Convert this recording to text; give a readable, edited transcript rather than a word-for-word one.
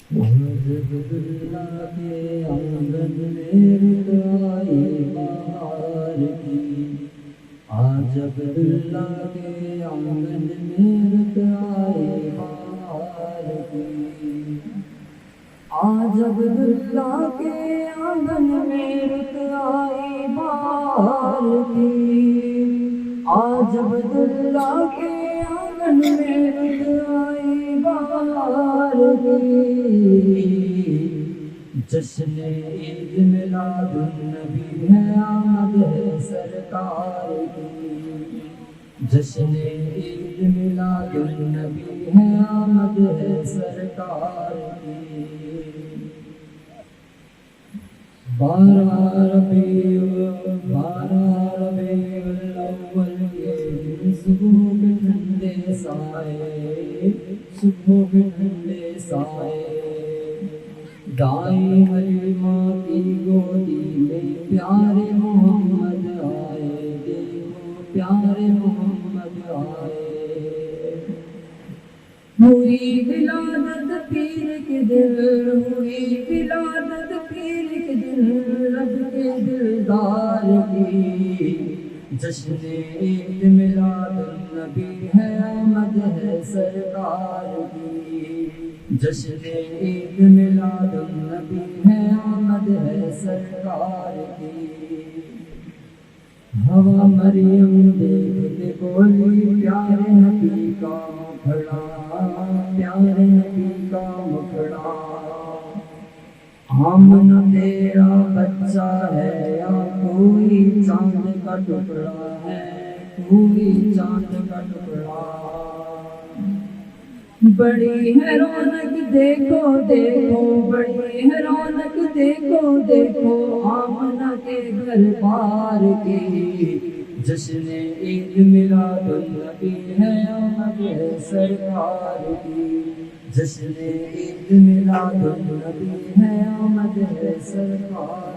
آج عبداللہ کے آنگن میں رت آئی بہار کی، آج عبداللہ کے آنگن میں رت آئی بہار کی، آج عبداللہ کے آنگن میں رت آئی بہار کی، آج عبداللہ کے آنگن میں رت آئی بہار کی، جشن عید میلاد النبی ہے آمد ہے سرکار کی، جشن عید میلاد النبی ہے آمد ہے سرکار کی، بارہ ربیع الاول کے دن صبح کے ٹھنڈے سائے، صبح کے ٹھنڈے سائے، دائیں حلیمہ کی گودی میں پیارے محمد آئے، دیکھو پیارے محمد آئے، ہوئی ولادت پیر کے دل، ہوئی ولادت پیر کے دل، رب کے دلدار کی، جشن عید میلاد النبی ہے آمد ہے سرکار کی، جشن عید میلاد النبی ہے آمد ہے سرکار کی، ہوا مریم دیکھ کے بولی پیارے نبی کا مکھڑا، پیارے نبی کا مکھڑا، آمنہ تیرا بچہ ہے یا کوئی چاند کا ٹکڑا ہے، کوئی چاند کا ٹکڑا، بڑی ہے رونق دیکھو دیکھو، بڑی ہے رونق دیکھو دیکھو، آمنہ کے گھر بار کی، جشن عید میلاد النبی ہے آمد ہے سرکار کی، جشن عید میلاد النبی ہے آمد ہے سرکار